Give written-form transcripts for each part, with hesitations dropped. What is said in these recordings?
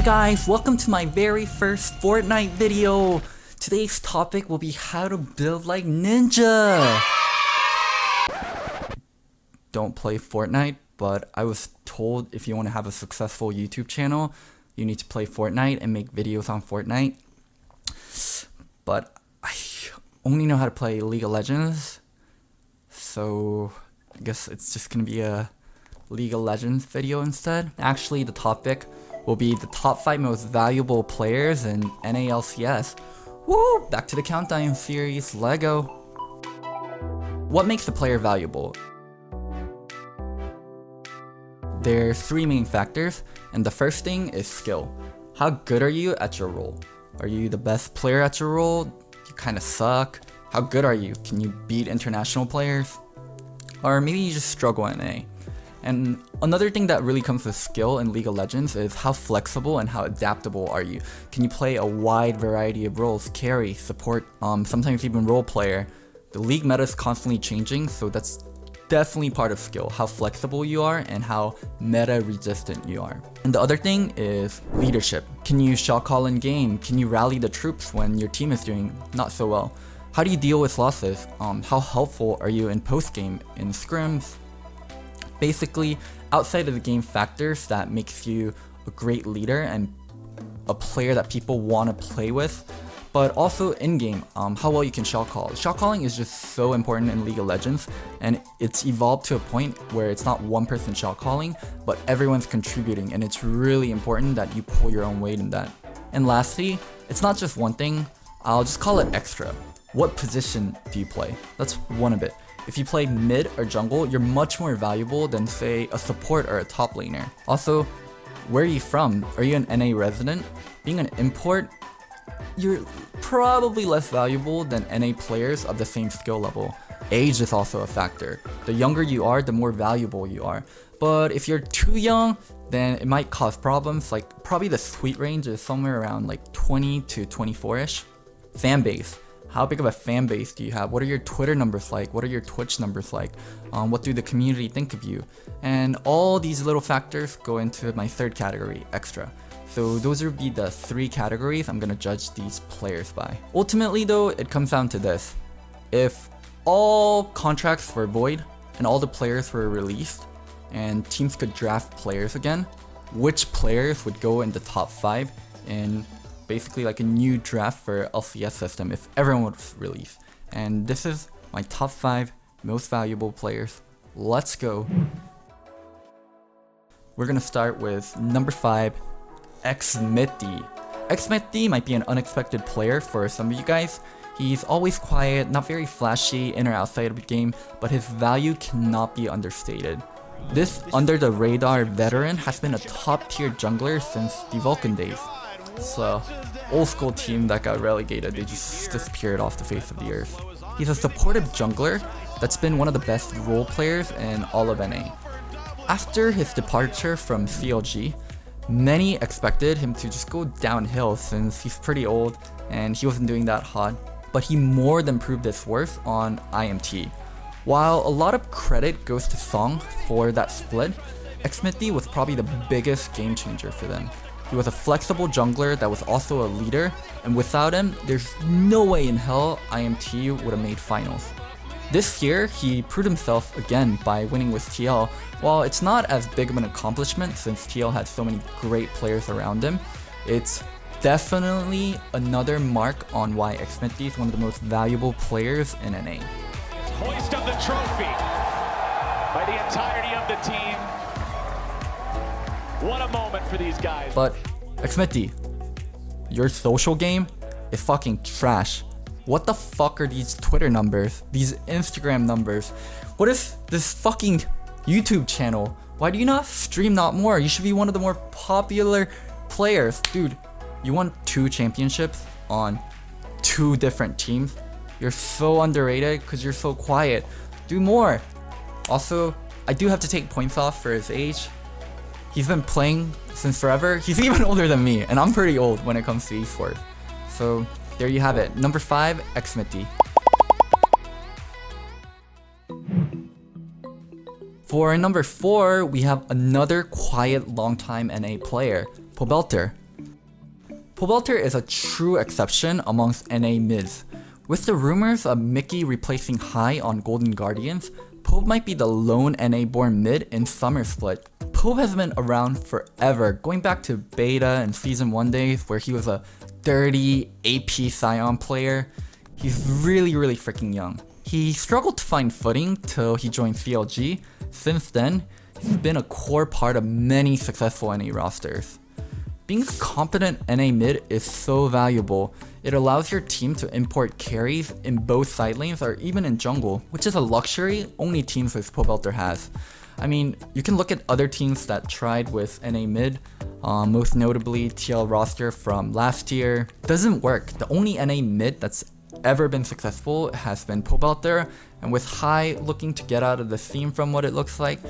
guys, welcome to my very first Fortnite video. Today's topic will be how to build like ninja. Don't play Fortnite, but I was told if you want to have a successful YouTube channel, you need to play Fortnite and make videos on Fortnite. But I only know how to play League of Legends, so I guess it's just gonna be a League of Legends video instead. Actually, the topic will be the top 5 most valuable players in NALCS. Woo! Back to the countdown series, Lego. What makes a player valuable? There are 3 main factors, and the first thing is skill. How good are you at your role? Are you the best player at your role? You kinda suck? How good are you? Can you beat international players? Or maybe you just struggle in NA. And another thing that really comes with skill in League of Legends is how flexible and how adaptable are you. Can you play a wide variety of roles, carry, support, sometimes even role player. The league meta is constantly changing, so that's definitely part of skill, how flexible you are and how meta resistant you are. And the other thing is leadership. Can you shot call in game? Can you rally the troops when your team is doing not so well? How do you deal with losses? How helpful are you in post game, in scrims? Basically, outside of the game factors that makes you a great leader and a player that people want to play with, but also in-game, how well you can shot call. Shot calling is just so important in League of Legends, and it's evolved to a point where it's not one person shot calling, but everyone's contributing, and it's really important that you pull your own weight in that. And lastly, it's not just one thing, I'll just call it extra. What position do you play? That's one of it. If you play mid or jungle, you're much more valuable than, say, a support or a top laner. Also, where are you from? Are you an NA resident? Being an import, you're probably less valuable than NA players of the same skill level. Age is also a factor. The younger you are, the more valuable you are. But if you're too young, then it might cause problems. Like, probably the sweet range is somewhere around like 20 to 24-ish. Fan base. How big of a fan base do you have? What are your Twitter numbers like? What are your Twitch numbers like? What do the community think of you? And all these little factors go into my third category, extra. So those would be the 3 categories I'm gonna judge these players by. Ultimately though, it comes down to this. If all contracts were void and all the players were released and teams could draft players again, which players would go in the top 5 in basically like a new draft for LCS system if everyone was released? And this is my top 5 most valuable players. Let's go. We're gonna start with number 5, Xmithie. Xmithie might be an unexpected player for some of you guys. He's always quiet, not very flashy in or outside of the game, but his value cannot be understated. This under the radar veteran has been a top tier jungler since the Vulcan days. It's a old school team that got relegated, they just disappeared off the face of the earth. He's a supportive jungler that's been one of the best role players in all of NA. After his departure from CLG, many expected him to just go downhill since he's pretty old and he wasn't doing that hot, but he more than proved his worth on IMT. While a lot of credit goes to Song for that split, Xmithie was probably the biggest game changer for them. He was a flexible jungler that was also a leader, and without him, there's no way in hell IMT would have made finals. This year, he proved himself again by winning with TL. While it's not as big of an accomplishment since TL had so many great players around him, it's definitely another mark on why Xmithie is one of the most valuable players in NA. Hoist of the trophy by the entirety of the team. What a moment for these guys. But Xmithie, your social game is fucking trash. What the fuck are these Twitter numbers? These Instagram numbers? What is this fucking YouTube channel? Why do you not stream not more? You should be one of the more popular players. Dude, you won 2 championships on 2 different teams. You're so underrated because you're so quiet. Do more. Also, I do have to take points off for his age. He's been playing since forever. He's even older than me, and I'm pretty old when it comes to esports. So there you have it. Number 5, Xmithie. For number 4, we have another quiet long-time NA player, Pobelter. Pobelter is a true exception amongst NA mids. With the rumors of Mickey replacing High on Golden Guardians, Pobe might be the lone NA born mid in Summer Split. Pobe has been around forever, going back to beta and season 1 days where he was a 30 AP Scion player. He's really freaking young. He struggled to find footing till he joined CLG. Since then, he's been a core part of many successful NA rosters. Being a competent NA mid is so valuable. It allows your team to import carries in both side lanes or even in jungle, which is a luxury only teams with Pobelter has. I mean, you can look at other teams that tried with NA mid, most notably TL roster from last year. Doesn't work. The only NA mid that's ever been successful has been Pobelter, and with High looking to get out of the scene from what it looks like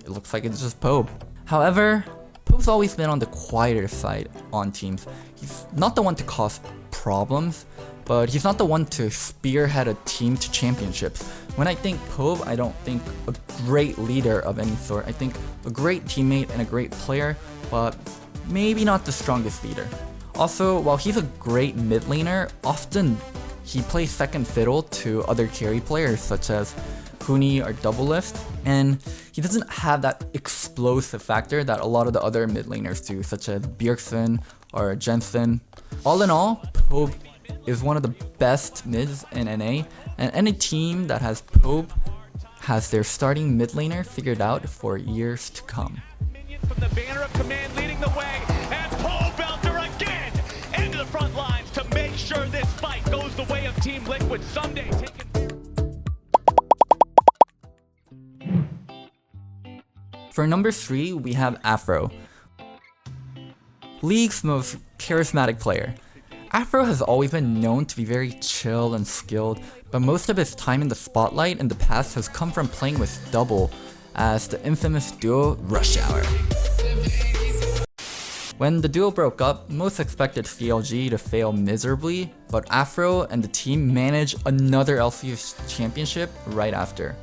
it's just Pobe. However, Pobe's always been on the quieter side on teams. He's not the one to cause problems, but he's not the one to spearhead a team to championships. When I think Pobe, I don't think a great leader of any sort. I think a great teammate and a great player, but maybe not the strongest leader. Also, while he's a great mid laner, often he plays second fiddle to other carry players such as Huni or Doublelift, and he doesn't have that explosive factor that a lot of the other mid laners do, such as Bjergsen or Jensen. All in all, Pobe is one of the best mids in NA, and any team that has Pobe has their starting mid laner figured out for years to come. From the banner of command leading the way, and Pobelter again into the front lines to make sure this fight goes the way of Team Liquid someday. For number 3, we have Afro, League's most charismatic player. Afro has always been known to be very chill and skilled, but most of his time in the spotlight in the past has come from playing with Double as the infamous duo Rush Hour. When the duo broke up, most expected CLG to fail miserably, but Afro and the team managed another LCS championship right after.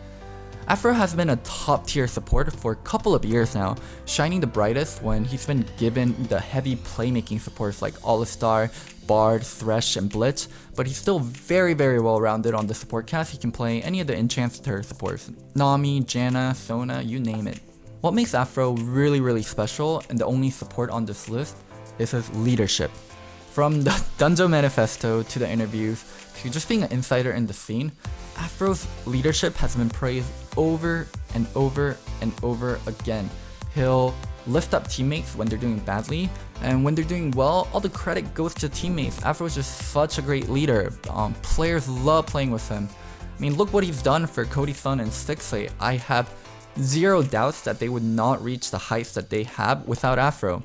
Afro has been a top tier support for a couple of years now, shining the brightest when he's been given the heavy playmaking supports like Alistar, Bard, Thresh, and Blitz, but he's still very well rounded on the support cast. He can play any of the Enchanter supports, Nami, Janna, Sona, you name it. What makes Afro really special and the only support on this list is his leadership. From the Dunzo Manifesto to the interviews to just being an insider in the scene, Afro's leadership has been praised over and over again. He'll lift up teammates when they're doing badly, and when they're doing well, all the credit goes to teammates. Afro's just such a great leader. Players love playing with him. I mean, look what he's done for Cody Sun and Stixley. I have zero doubts that they would not reach the heights that they have without Afro.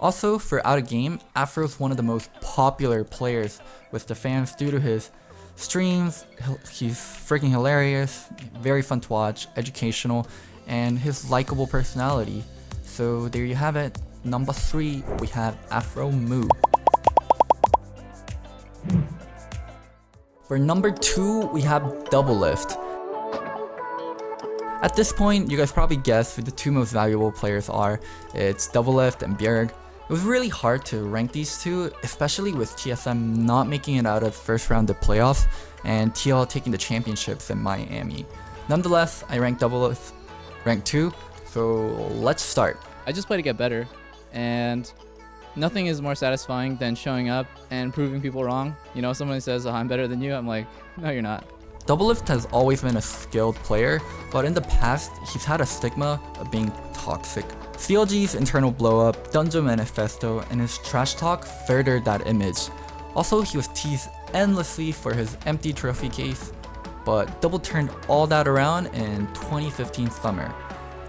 Also, for out of game, Afro's one of the most popular players with the fans due to his streams. He's freaking hilarious, very fun to watch, educational, and his likable personality. So there you have it. Number 3, we have Afro Moo. For number 2, we have Doublelift. At this point, you guys probably guessed who the 2 most valuable players are. It's Doublelift and Bjerg. It was really hard to rank these 2, especially with TSM not making it out of first round of playoffs and TL taking the championships in Miami. Nonetheless, I ranked Doublelift ranked 2, so let's start. I just play to get better, and nothing is more satisfying than showing up and proving people wrong. You know, someone says, oh, I'm better than you, I'm like, no, you're not. Doublelift has always been a skilled player, but in the past, he's had a stigma of being toxic. CLG's internal blowup, Dunzo Manifesto, and his trash talk furthered that image. Also, he was teased endlessly for his empty trophy case, but Double turned all that around in 2015 summer.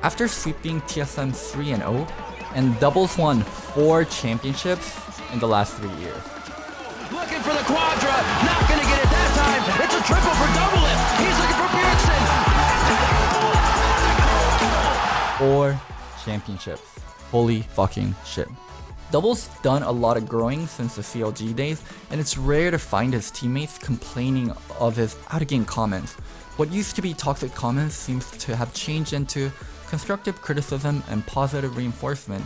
After sweeping TSM 3-0, and Doubles won 4 championships in the last 3 years. Looking for the quadra, not gonna get it that time. It's a triple for Doublelift. He's looking for Bjergsen. 4 championships. Holy fucking shit. Double's done a lot of growing since the CLG days, and it's rare to find his teammates complaining of his out-of-game comments. What used to be toxic comments seems to have changed into constructive criticism and positive reinforcement.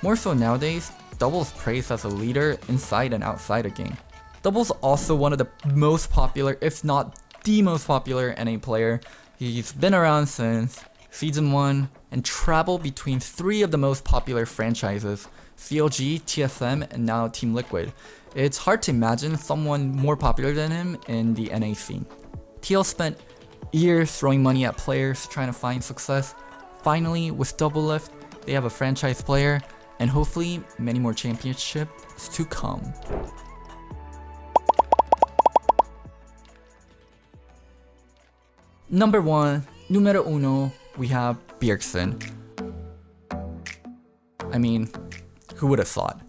More so nowadays, Double is praised as a leader inside and outside a game. Double's also one of the most popular, if not the most popular NA player. He's been around since Season 1 and traveled between 3 of the most popular franchises, CLG, TSM, and now Team Liquid. It's hard to imagine someone more popular than him in the NA scene. TL spent years throwing money at players trying to find success. Finally, with Doublelift, they have a franchise player, and hopefully many more championships to come. Number 1, numero uno, we have Bjergsen. I mean, who would have thought?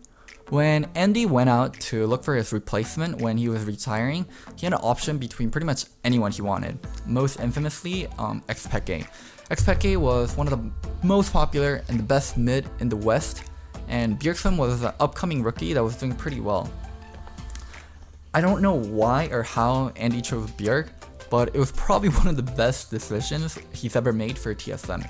When Andy went out to look for his replacement when he was retiring, he had an option between pretty much anyone he wanted. Most infamously, Xmithie. Xmithie was one of the most popular and the best mid in the West, and Bjergsen was an upcoming rookie that was doing pretty well. I don't know why or how Andy chose Bjerg, but it was probably one of the best decisions he's ever made for TSM.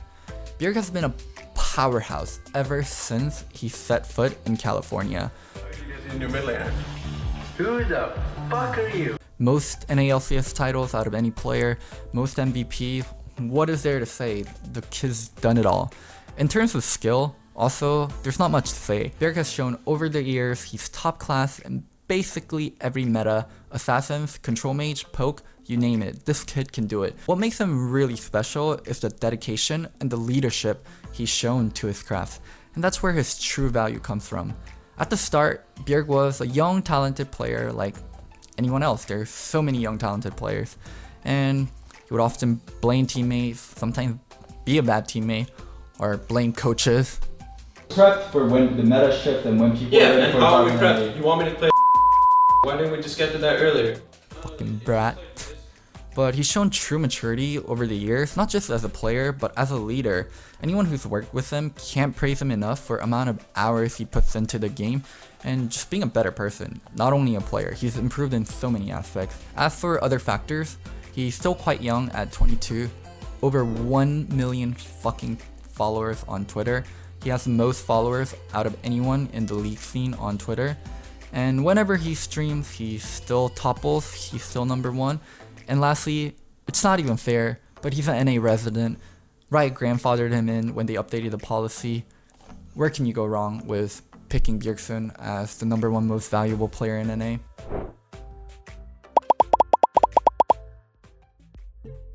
Bjerg has been a powerhouse ever since he set foot in California. In your Midland. Who the fuck are you? Most NALCS titles out of any player, most MVP. What is there to say? The kid's done it all. In terms of skill, also, there's not much to say. Bjerg has shown over the years he's top class in basically every meta. Assassins, control mage, poke, you name it, this kid can do it. What makes him really special is the dedication and the leadership he's shown to his craft, and that's where his true value comes from. At the start, Bjerg was a young talented player like anyone else. There's so many young talented players, and he would often blame teammates, sometimes be a bad teammate, or blame coaches. Prepped for when the meta shifts and when people are and how are we prepped? You want me to play? Why didn't we just get to that earlier? Fucking brat. But he's shown true maturity over the years, not just as a player, but as a leader. Anyone who's worked with him can't praise him enough for the amount of hours he puts into the game and just being a better person, not only a player. He's improved in so many aspects. As for other factors, he's still quite young at 22, over 1 million fucking followers on Twitter. He has the most followers out of anyone in the league scene on Twitter. And whenever he streams, he still topples, he's still number 1. And lastly, it's not even fair, but he's an NA resident. Riot grandfathered him in when they updated the policy. Where can you go wrong with picking Bjergsen as the number 1 most valuable player in NA?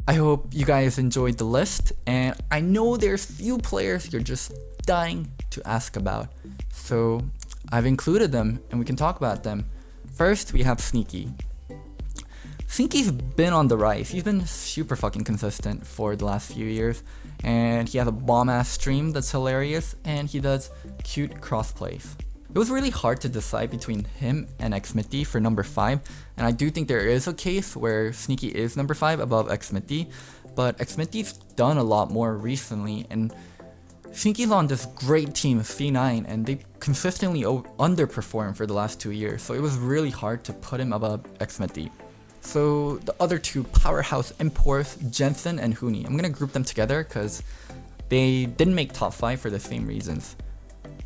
I hope you guys enjoyed the list, and I know there's few players you're just dying to ask about. So I've included them and we can talk about them. First, we have Sneaky. Sneaky's been on the rise. He's been super fucking consistent for the last few years, and he has a bomb-ass stream that's hilarious, and he does cute crossplays. It was really hard to decide between him and Xmithie for number 5, and I do think there is a case where Sneaky is number 5 above Xmithie, but Xmithie's done a lot more recently, and Sneaky's on this great team, C9, and they consistently underperformed for the last 2 years, so it was really hard to put him above Xmithie. So the other 2 powerhouse imports, Jensen and Huni. I'm gonna group them together because they didn't make top 5 for the same reasons.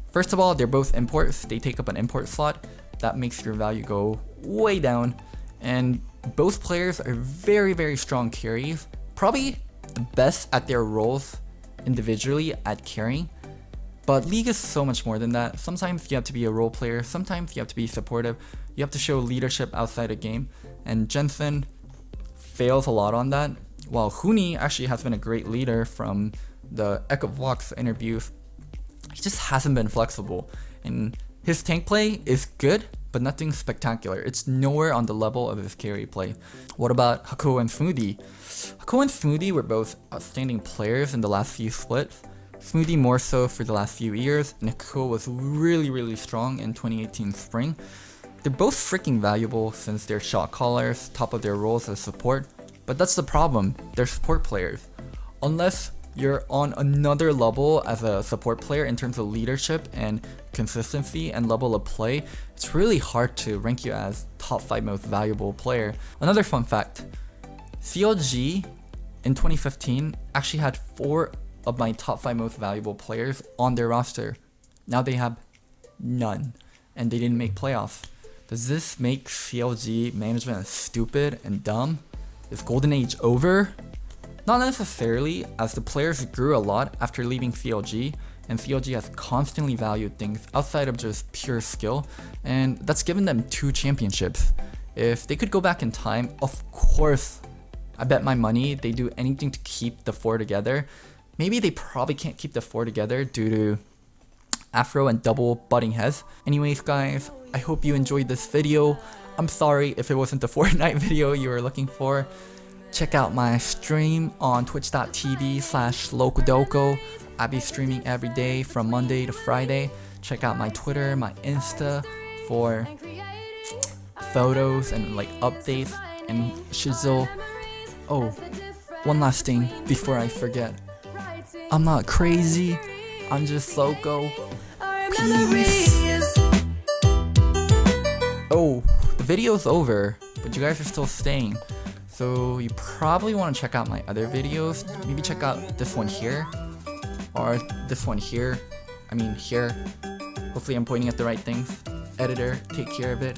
First of all, they're both imports. They take up an import slot. That makes your value go way down. And both players are very, very strong carries. Probably the best at their roles individually at carrying. But League is so much more than that. Sometimes you have to be a role player. Sometimes you have to be supportive. You have to show leadership outside a game. And Jensen fails a lot on that. While Huni actually has been a great leader from the Echo Vox interviews. He just hasn't been flexible. And his tank play is good, but nothing spectacular. It's nowhere on the level of his carry play. What about Hako and Xmithie? Hako and Xmithie were both outstanding players in the last few splits. Xmithie more so for the last few years, and Hako was really, really strong in 2018 spring. They're both freaking valuable since they're shot callers, top of their roles as support, but that's the problem, they're support players. Unless you're on another level as a support player in terms of leadership and consistency and level of play, it's really hard to rank you as top 5 most valuable player. Another fun fact, CLG in 2015 actually had 4 of my top 5 most valuable players on their roster. Now they have None. And they didn't make playoffs. Does this make CLG management stupid and dumb? Is Golden Age over? Not necessarily, as the players grew a lot after leaving CLG, and CLG has constantly valued things outside of just pure skill, and that's given them 2 championships. If they could go back in time, of course, I bet my money they do anything to keep the 4 together. Maybe they probably can't keep the 4 together due to Afro and Double butting heads. Anyways guys, I hope you enjoyed this video. I'm sorry if it wasn't the Fortnite video you were looking for. Check out my stream on twitch.tv/Locodoco. I'll be streaming every day from Monday to Friday. Check out my Twitter, my Insta for photos and like updates and shizzle. Oh, one last thing before I forget. I'm not crazy. I'm just Loco. Peace. Oh, the video's over, but you guys are still staying. So you probably want to check out my other videos. Maybe check out this one here. Or this one here. I mean here. Hopefully I'm pointing at the right things. Editor, take care of it.